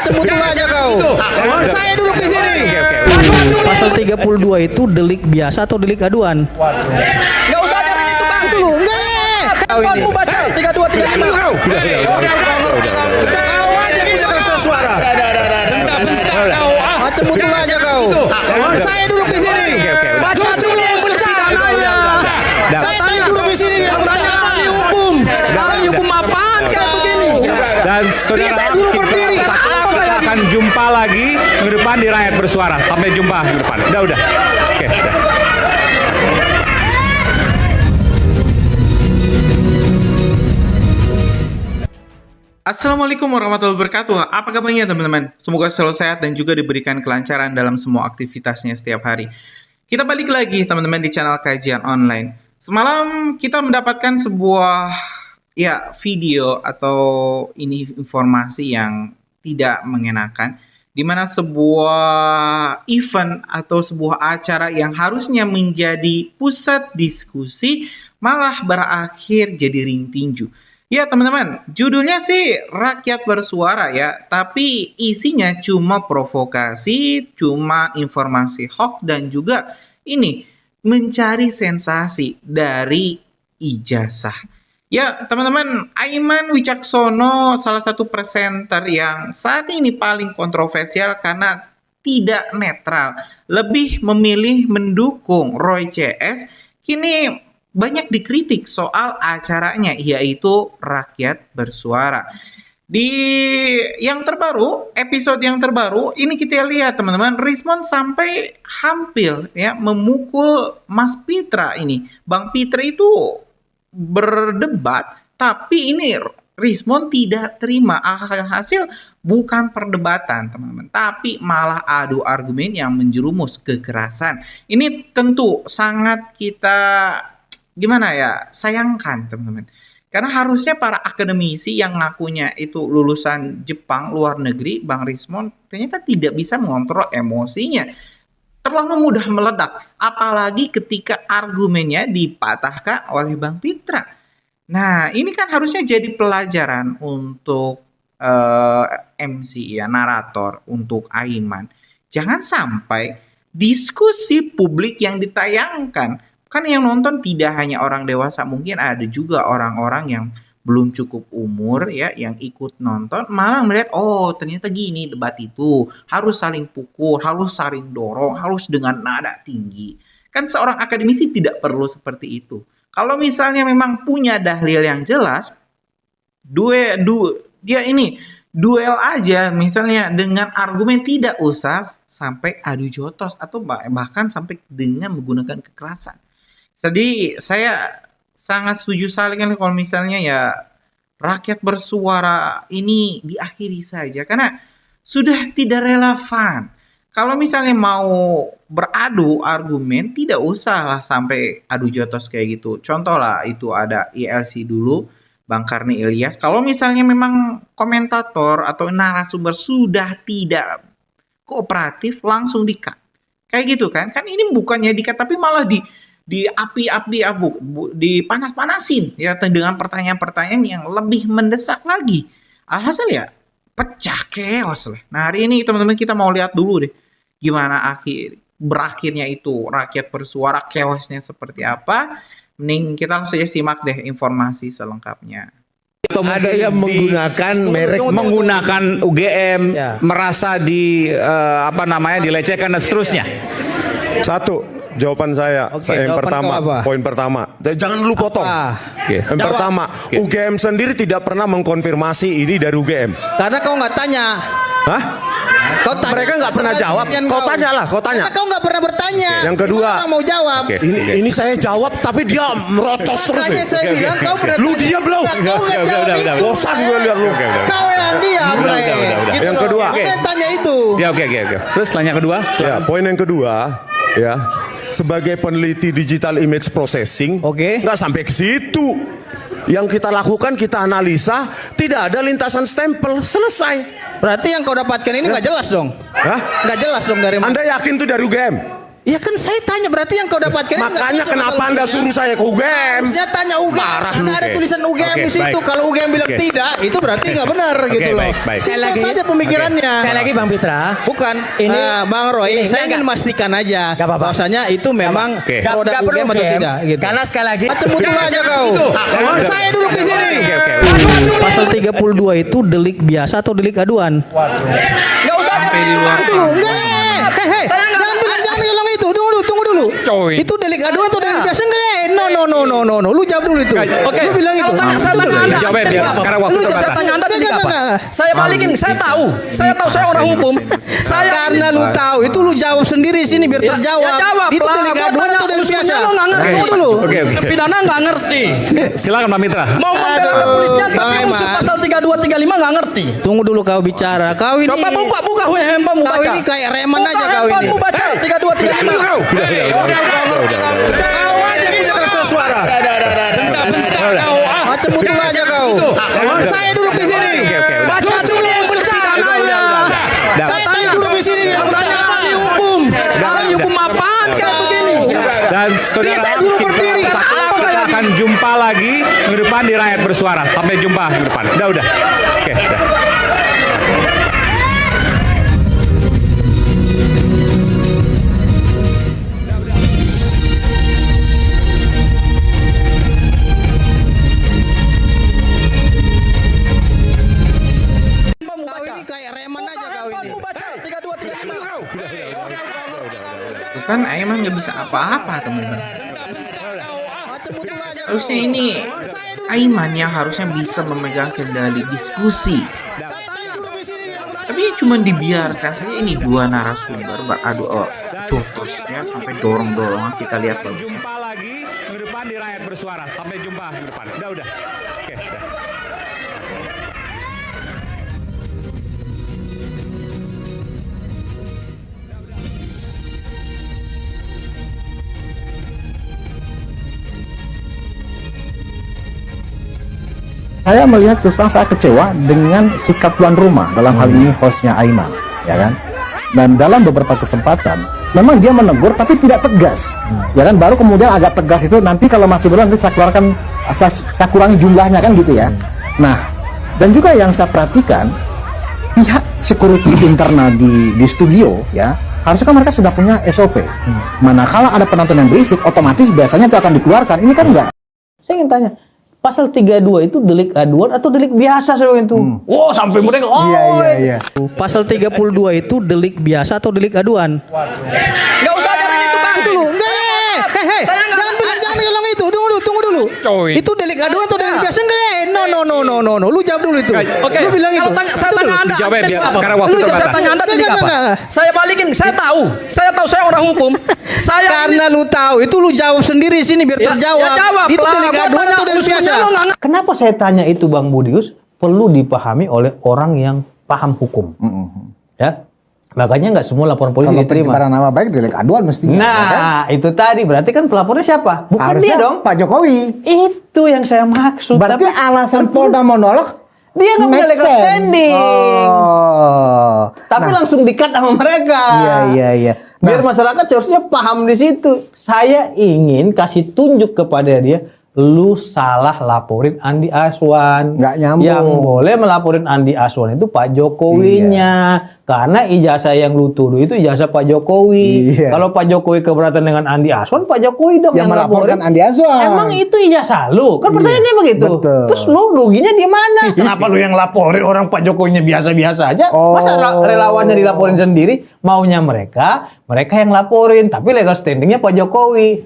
Macam betul aja kau. Saya duduk di sini. Pasal 32 itu delik biasa atau delik aduan? Enggak usah ajarin itu bang. Dulu enggak. Kamu baca 32 35. Kau aja punya kerasa suara. Macam betul aja kau. Saya duduk di sini. Baca dulu persidangannya. Saya tanya duduk di sini yang tanya ahli hukum. Ahli hukum apaan kayak begini? Dan saudara Saya dulu berdiri. kita akan jumpa lagi minggu depan di Rakyat Bersuara. Sampai jumpa minggu depan. Udah. Oke, udah. Assalamualaikum warahmatullahi wabarakatuh. Apa kabarnya teman-teman? Semoga selalu sehat dan juga diberikan kelancaran dalam semua aktivitasnya setiap hari. Kita balik lagi teman-teman di channel Kajian Online. Semalam kita mendapatkan sebuah video atau informasi yang tidak mengenakan, di mana sebuah event atau sebuah acara yang harusnya menjadi pusat diskusi malah berakhir jadi ring tinju. Ya teman-teman, judulnya sih Rakyat Bersuara ya, tapi isinya cuma provokasi, cuma informasi hoax dan juga ini mencari sensasi dari ijazah. Ya teman-teman, Aiman Wicaksono salah satu presenter yang saat ini paling kontroversial karena tidak netral, lebih memilih mendukung Roy CS, kini banyak dikritik soal acaranya, yaitu Rakyat Bersuara. Di yang terbaru, episode yang terbaru, ini kita lihat teman-teman, Rismond sampai hampir ya memukul Mas Pitra ini. Bang Pitra itu berdebat, tapi ini Rismond tidak terima. Hasil bukan perdebatan teman-teman, tapi malah adu argumen yang menjerumus kekerasan. Ini tentu sangat kita sayangkan teman-teman, karena harusnya para akademisi yang ngakunya itu lulusan Jepang luar negeri, Bang Rismond ternyata tidak bisa mengontrol emosinya, terlalu mudah meledak, apalagi ketika argumennya dipatahkan oleh Bang Pitra. Nah ini kan harusnya jadi pelajaran untuk MC ya, narator, untuk Aiman, jangan sampai diskusi publik yang ditayangkan, kan yang nonton tidak hanya orang dewasa, mungkin ada juga orang-orang yang belum cukup umur ya yang ikut nonton, malah melihat oh ternyata gini debat itu, harus saling pukul, harus saling dorong, harus dengan nada tinggi. Kan seorang akademisi tidak perlu seperti itu. Kalau misalnya memang punya dalil yang jelas, duel aja misalnya dengan argumen, tidak usah sampai adu jotos atau bahkan sampai dengan menggunakan kekerasan. Jadi saya sangat setuju sekali kan kalau misalnya ya Rakyat Bersuara ini diakhiri saja, karena sudah tidak relevan. Kalau misalnya mau beradu argumen, tidak usah lah sampai adu jotos kayak gitu. Contoh lah itu ada ILC dulu, Bang Karni Ilyas. Kalau misalnya memang komentator atau narasumber sudah tidak kooperatif, langsung di-cut. Kayak gitu kan? Kan ini bukannya di-cut tapi malah dipanas-panasin ya dengan pertanyaan-pertanyaan yang lebih mendesak lagi. Alhasil ya pecah, chaos lah. Nah hari ini teman-teman kita mau lihat dulu deh gimana berakhirnya itu Rakyat Bersuara, chaosnya seperti apa. Mending kita langsung saja simak deh informasi selengkapnya. Ada yang menggunakan UGM ya, merasa dilecehkan dan seterusnya. Satu, jawaban saya. Yang pertama, poin pertama. Jangan dulu potong. Yang pertama, UGM sendiri tidak pernah mengkonfirmasi ini dari UGM. Karena kau nggak tanya. Hah? Mereka nggak pernah jawab. Kau tanya. Karena kau nggak pernah bertanya. Yang kedua, mau jawab. Ini saya jawab, tapi dia merocos terus. Makanya saya bilang kau bertanya. Lu diam belum? Kau nggak jawab itu. Bosan gue lihat lu. Kau yang diam. Yang kedua. Makanya tanya itu. Ya oke. Terus yang kedua. Ya, poin yang kedua, ya. Sebagai peneliti digital image processing, nggak sampai ke situ. Yang kita lakukan, kita analisa, tidak ada lintasan stempel, selesai. Berarti yang kau dapatkan ini nggak jelas dong? Hah? Nggak jelas dong dari mana? Anda yakin itu dari UGM? Ya kan saya tanya, berarti yang kau dapatkan Makanya kenapa Anda suruh saya ke UGM? Harusnya tanya UGM, karena ada Oke. tulisan UGM Oke, di situ. baik. Kalau UGM bilang Oke. tidak, itu berarti nggak benar gitu loh. baik. Sekali Simpel lagi. saja pemikirannya. Sekali lagi Bang Pitra. Bukan, Ini- Bang Roy, ini saya ingin enggak. memastikan aja Gak apa-apa. bahwasanya itu memang Oke. produk Gak perlu UGM atau UGM, tidak gitu. karena sekali lagi Macam betul aja kau. Saya duduk di sini. pasal 32 itu delik biasa atau delik aduan? Enggak usah Sampai di itu luar Bang, dulu. panggung. Enggak. Jangan bilang jangan bilang itu. Tunggu dulu. Coy. Itu delik aduan atau delik biasa enggak? No. Lu jawab dulu itu. Oke. Lu bilang itu. saya tanya Anda, Jawabnya biar sekarang waktu Lu terbatas. saya tanya Anda delik apa? Saya balikin, saya tahu saya orang hukum. Karena lu tahu itu lu jawab sendiri sini biar terjawab. Itu delik aduan atau delik biasa? Lo nggak ngerti. Tunggu dulu. Oke. Pidana nggak ngerti. Silakan Pak Mitra. Mau membela Aduh, kepolisian Bang tapi musuh Eman. pasal 32 35 nggak ngerti. Tunggu dulu kau bicara. Kau ini Coba buka handphone Kau baca. ini kayak reman Buka aja kau ini. handphone, baca 32 35. Kau aja punya keras suara. Macam betul aja kau. Saya duduk di sini. Oke. Baca dulu pidananya. Saya tanya duduk di sini. Yang tanya ahli hukum. Ahli hukum apaan kayak begini? Dan Dia saya saudara, dulu berdiri. kita Apa kayak akan jumpa lagi minggu depan di Rakyat Bersuara. Sampai jumpa minggu depan. Udah. Oke, udah. Kau ini kayak reman aja kau ini. Baca 32 35. Itu kan Aiman nggak bisa apa-apa teman-teman. Macam betul aja kau. Harusnya ini Aiman yang harusnya bisa memegang kendali diskusi. Tapi cuma dibiarkan saja ini dua narasumber beradu jokosnya sampai dorong-dorongan, kita lihat Sampai bagusnya. jumpa lagi minggu depan di Rakyat Bersuara. Sampai jumpa minggu depan. Udah. Oke, udah. Saya melihat terus terang saya kecewa dengan sikap tuan rumah dalam hal ini hostnya Aiman, ya kan? Dan dalam beberapa kesempatan memang dia menegur tapi tidak tegas, ya kan? Baru kemudian agak tegas itu nanti kalau masih belum nanti saya keluarkan, saya kurangi jumlahnya kan gitu ya. Nah, dan juga yang saya perhatikan pihak security internal di studio ya harusnya kan mereka sudah punya SOP. Manakala ada penonton yang berisik, otomatis biasanya itu akan dikeluarkan. Ini kan enggak. Saya ingin tanya. Pasal 32 itu delik aduan atau delik biasa saya itu? Oh, sampai mereka. Oh, Iya. Pasal 32 itu delik biasa atau delik aduan? Enggak usah ajarin itu Bang dulu. Enggak. Jangan bilang jangan bilang itu. Tunggu dulu. Coy. Itu delik aduan atau delik biasa enggak? No. Lu jawab dulu itu. Oke. Lu bilang itu. Saya tanya Anda. Dijawabnya biar delik apa? sekarang waktu Lu terbatas. Saya tanya Anda delik apa? Enggak. Saya balikin, saya tahu saya orang hukum. Karena lu tahu itu lu jawab sendiri sini biar terjawab. Itu delik aduan atau delik biasa? Kenapa saya tanya itu Bang Budius? Perlu dipahami oleh orang yang paham hukum. Ya. Makanya nggak semua laporan polisi diterima. Pencemaran nama baik delik aduan mestinya. Nah, ya kan? itu tadi berarti kan pelapornya siapa? Bukan Harusnya dia dong. Pak Jokowi. Itu yang saya maksud. Berarti Tapi alasan Polda menolak dia nggak punya make legal sense. standing. Oh. Tapi Nah, langsung di-cut sama mereka. Iya. Biar Nah, masyarakat seharusnya paham di situ. Saya ingin kasih tunjuk kepada dia, lu salah laporin Andi Aswan. Nggak nyambung. Yang boleh melaporin Andi Aswan itu Pak Jokowinya. Karena ijazah yang lu tuduh itu ijazah Pak Jokowi. Iya. Kalau Pak Jokowi keberatan dengan Andi Aswan, Pak Jokowi dong yang melaporkan laporin. Andi Aswan. Emang itu ijazah lu? Kan Iya, pertanyaannya begitu. betul. Terus lu ruginya di mana? Kenapa lu yang laporin orang Pak Jokowinya biasa-biasa aja? Oh. Masa relawannya dilaporin sendiri? Maunya mereka yang laporin, tapi legal standingnya Pak Jokowi.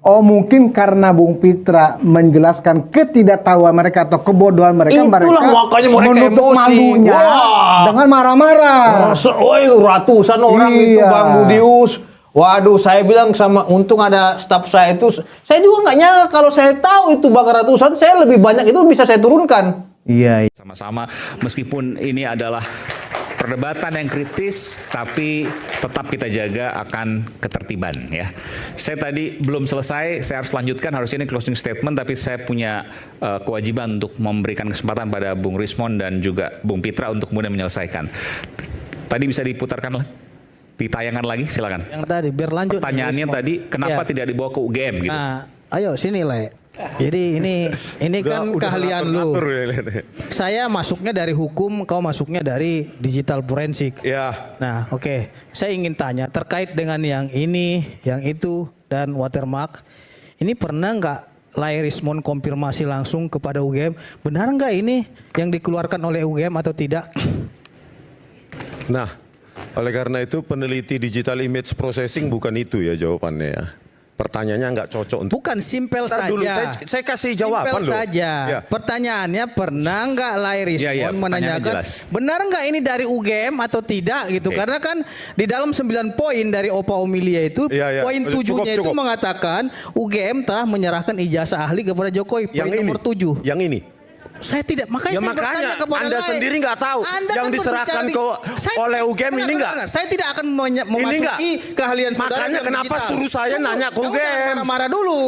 Oh, mungkin karena Bung Pitra menjelaskan ketidaktahuan mereka atau kebodohan mereka, Itulah makanya mereka menutup emosi. malunya Wah. dengan marah-marah. Oh, itu ratusan orang itu Iya. Bang Budius. Waduh, saya bilang sama, untung ada staf saya itu, saya juga nggak nyangka kalau saya tahu itu bakal ratusan, saya lebih banyak itu bisa saya turunkan. Iya. Sama-sama, meskipun ini adalah perdebatan yang kritis, tapi tetap kita jaga akan ketertiban ya. Saya tadi belum selesai, saya harus lanjutkan, harusnya ini closing statement, tapi saya punya kewajiban untuk memberikan kesempatan pada Bung Rismon dan juga Bung Pitra untuk kemudian menyelesaikan. Tadi bisa diputarkan lah. Ditayangkan lagi, silakan. Yang tadi biar lanjut. Pertanyaannya tadi, kenapa Ya. tidak dibawa ke UGM gitu? Nah, ayo sini Le. Jadi ini kan keahlian lu. ngatur ya, lihat. Saya masuknya dari hukum, kau masuknya dari digital forensik. Ya, Nah, oke. Saya ingin tanya terkait dengan yang ini, yang itu, dan watermark. Ini pernah nggak Lairismon konfirmasi langsung kepada UGM? Benar nggak ini yang dikeluarkan oleh UGM atau tidak? nah, oleh karena itu peneliti digital image processing bukan itu ya jawabannya ya. Pertanyaannya nggak cocok untuk. Bukan simpel Ntar saja. dulu, saya kasih jawaban Simpel loh. saja. Ya. Pertanyaannya pernah nggak Lairismon Ya, pertanyaannya menanyakan jelas. benar nggak ini dari UGM atau tidak gitu? Oke. Karena kan di dalam 9 poin dari Opa Omilia itu Ya, ya. poin Cukup, 7-nya itu cukup. mengatakan UGM telah menyerahkan ijazah ahli kepada Jokowi. Yang Poin ini, nomor 7. yang ini. Saya tidak, makanya Ya saya makanya bertanya kepada Anda Lai. sendiri nggak tahu Anda yang kan diserahkan berbicara oleh UGM ini nggak? Saya tidak akan memasuki nggak? keahlian saudara. Makanya dalam kenapa digital. suruh saya Tunggu, nanya ke kamu UGM? jangan marah-marah dulu.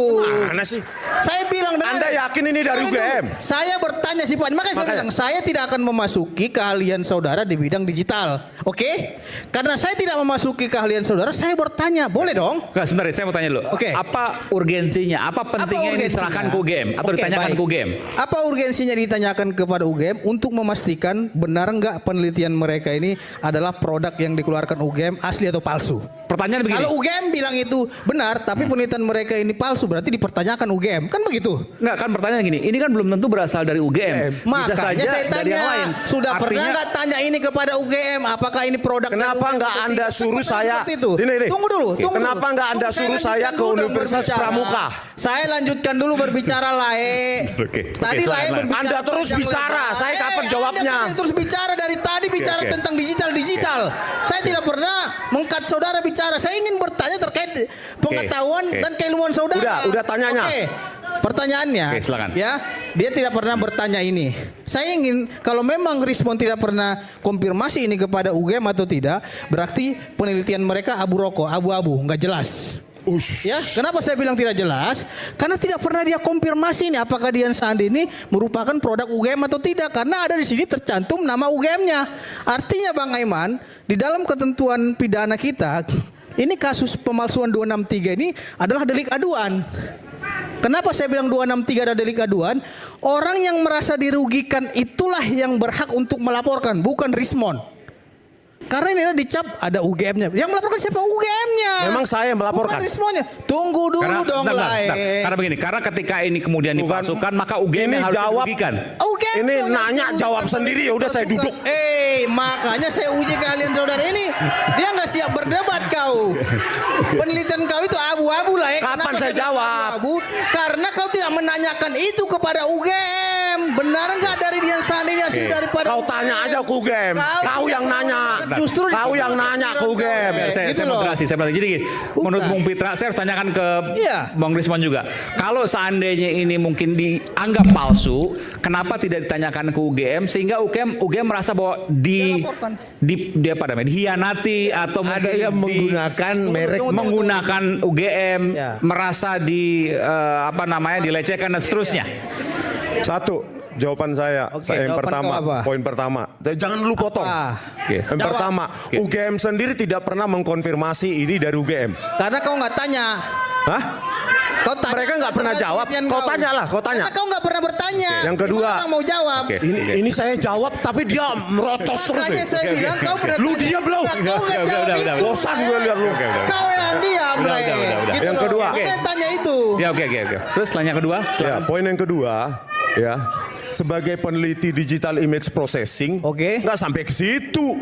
Mana sih? Saya bilang dengar. Anda yakin ini dari Tunggu UGM? dulu. Saya bertanya sih Pak, makanya saya Makanya. bilang saya tidak akan memasuki keahlian saudara di bidang digital. Oke? Karena saya tidak memasuki keahlian saudara, saya bertanya. Boleh dong? Enggak, sebentar, saya mau tanya dulu. Oke. Apa urgensinya? Apa pentingnya ini diserahkan ke UGM atau Oke, ditanyakan baik. ke UGM? Apa urgensinya ditanyakan kepada UGM untuk memastikan benar nggak penelitian mereka ini adalah produk yang dikeluarkan UGM asli atau palsu? Pertanyaan begini. Kalau UGM bilang itu benar, tapi penelitian mereka ini palsu, berarti dipertanyakan UGM, kan begitu? Enggak, kan pertanyaan gini. Ini kan belum tentu berasal dari UGM. Bisa Makanya saja saya dari yang lain. tanya, sudah pernah Artinya- nggak tanya ini kepada UGM? Apakah ini produk? dari Kenapa UGM nggak atau Anda tidak? suruh Kan saya? seperti itu. Ini. Tunggu dulu. Tunggu Kenapa dulu. nggak Anda Tunggu, suruh saya lanjutkan ke dulu dong Universitas berbicara. Pramuka? Saya lanjutkan dulu berbicara Lae. Oke, Tadi silakan, Lae Lae. berbicara. Anda terus panjang bicara, lebar. saya kapan jawabnya? Anda terus bicara dari tadi bicara oke. tentang digital. Saya tidak pernah mengkat saudara bicara. Saya ingin bertanya terkait pengetahuan oke. dan keilmuan saudara. Udah tanyanya. Oke. Pertanyaannya, Oke, silakan. ya, dia tidak pernah bertanya ini. Saya ingin kalau memang Rismon tidak pernah konfirmasi ini kepada UGM atau tidak, berarti penelitian mereka abu-abu, nggak jelas. Ya, kenapa saya bilang tidak jelas? Karena tidak pernah dia konfirmasi ini apakah Dian Sandi ini merupakan produk UGM atau tidak. Karena ada di sini tercantum nama UGM-nya. Artinya Bang Aiman, di dalam ketentuan pidana kita, ini kasus pemalsuan 263 ini adalah delik aduan. Kenapa saya bilang 263 ada delik aduan? Orang yang merasa dirugikan itulah yang berhak untuk melaporkan, bukan Rismon. Karena ini ada dicap ada UGM-nya. Yang melaporkan siapa? UGM-nya. Memang saya yang melaporkan. Bukan Rismonnya. Tunggu dulu dong, bentar, Lai. bentar. Karena begini, karena ketika ini kemudian dipalsukan, maka UGM Ini yang harus jawab. dirugikan. UGM Ini dong yang nanya dulu. jawab sendiri, ya udah saya duduk. Makanya saya uji keahlian saudara ini. Dia nggak siap berdebat kau. Penelitian kau itu abu-abu lah ya. Kapan Kenapa saya bilang jawab? Abu-abu? Karena kau tidak menanyakan itu kepada UGM. Benar nggak dari Dian Sandi ini asli daripada Kau tanya aja ke UGM. Kau yang nanya. Justru Kau yang nanya ke UGM. Saya Gitu mau loh. jelasin, saya mau jelasin. Jadi gini, menurut Bung Pitra, saya harus tanyakan ke Iya. Bang Rismon juga. Kalau seandainya ini mungkin dianggap palsu, kenapa tidak ditanyakan ke UGM sehingga UGM merasa bahwa Dilaporkan. apa namanya, dihianati atau Ada mungkin yang menggunakan merek menggunakan UGM, Ya. merasa dilecehkan dan seterusnya. Satu, jawaban saya. Oke, Saya yang jawaban pertama, kau apa? poin pertama. Jangan lu potong. Oke. Yang pertama, Oke. UGM sendiri tidak pernah mengkonfirmasi ini dari UGM. Karena kau nggak tanya. Hah? Kau tanya. Mereka nggak pernah jawab. penelitian Kau tanyalah, kau tanya. Karena kau nggak pernah bertanya. Yang kedua. Gimana orang mau jawab. Oke. Ini saya jawab, tapi dia merotos terus. Makanya saya Oke, bilang oke, kau oke. benar. Lu diam, lu. Kau nggak Udah, jawab udah, itu. udah. Bosan gue lihat lu. Kau yang diam, Udah, Le. udah. Gitu Yang loh. kedua. Makanya tanya itu. Ya, oke. Terus yang kedua, Ya, silakan. poin yang kedua, ya, sebagai peneliti digital image processing, Oke. nggak sampai ke situ.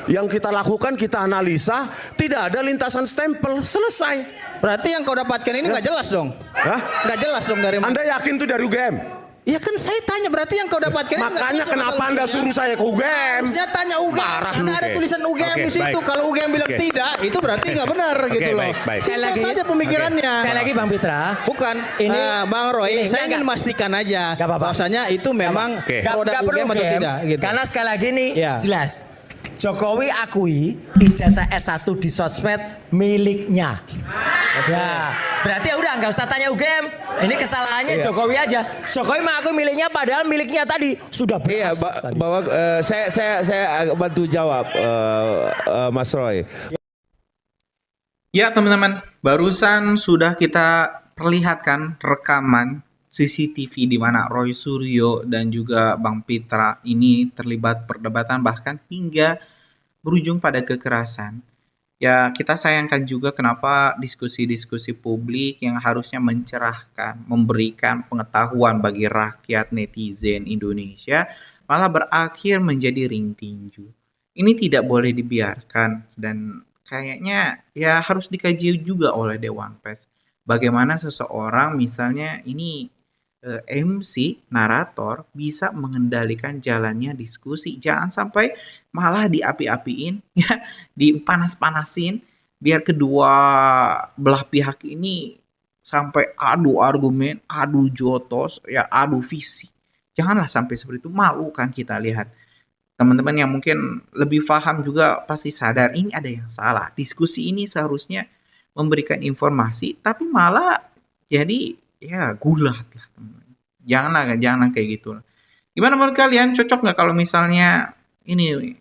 Yang kita lakukan, kita analisa, tidak ada lintasan stempel, selesai. Berarti yang kau dapatkan ini nggak jelas dong. Hah? Nggak jelas dong dari mana. Anda yakin tuh dari UGM? Ya kan saya tanya berarti yang kau dapatkan ini nggak Makanya jelas kenapa dong Anda harusnya. suruh saya ke UGM? Harusnya tanya UGM. Marah Karena lu. ada tulisan UGM Oke, di situ. baik. Kalau UGM bilang Oke. tidak, itu berarti nggak benar gitu loh. baik. Simpel Sekali lagi. saja pemikirannya. Sekali lagi Bang Pitra. Bukan, Ini Bang Roy, ini, saya ingin enggak. memastikan aja Enggak apa-apa. bahwasanya itu memang Oke. produk Nggak perlu UGM atau UGM, tidak gitu. Karena sekali lagi nih Iya. jelas. Jokowi akui ijazah S1 di sosmed miliknya. Ya, berarti ya udah nggak usah tanya UGM. Ini kesalahannya Jokowi aja. Jokowi mengakui miliknya padahal miliknya tadi sudah Iya, bekas tadi. bahwa saya bantu jawab Mas Roy. Ya teman-teman, barusan sudah kita perlihatkan rekaman CCTV di mana Roy Suryo dan juga Bang Pitra ini terlibat perdebatan bahkan hingga berujung pada kekerasan. Ya, kita sayangkan juga kenapa diskusi-diskusi publik yang harusnya mencerahkan, memberikan pengetahuan bagi rakyat netizen Indonesia malah berakhir menjadi ring tinju. Ini tidak boleh dibiarkan dan kayaknya ya harus dikaji juga oleh Dewan Pers. Bagaimana seseorang misalnya ini MC, narator bisa mengendalikan jalannya diskusi. Jangan sampai malah diapi-apiin, ya, dipanas-panasin, biar kedua belah pihak ini sampai adu argumen, adu jotos, ya adu visi. Janganlah sampai seperti itu, malu kan kita lihat. Teman-teman yang mungkin lebih paham juga pasti sadar ini ada yang salah. Diskusi ini seharusnya memberikan informasi, tapi malah jadi ya gulat lah teman-teman. Jangan kayak gitu. Gimana menurut kalian? Cocok nggak kalau misalnya ini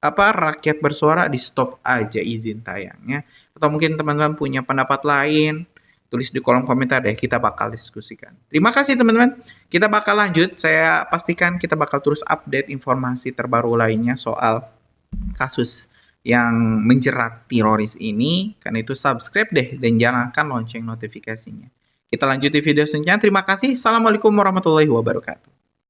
rakyat bersuara di stop aja izin tayangnya? Atau mungkin teman-teman punya pendapat lain? Tulis di kolom komentar deh, kita bakal diskusikan. Terima kasih teman-teman. Kita bakal lanjut. Saya pastikan kita bakal terus update informasi terbaru lainnya soal kasus yang menjerat teroris ini. Karena itu subscribe deh dan nyalakan lonceng notifikasinya. Kita lanjut di video selanjutnya. Terima kasih. Assalamualaikum warahmatullahi wabarakatuh.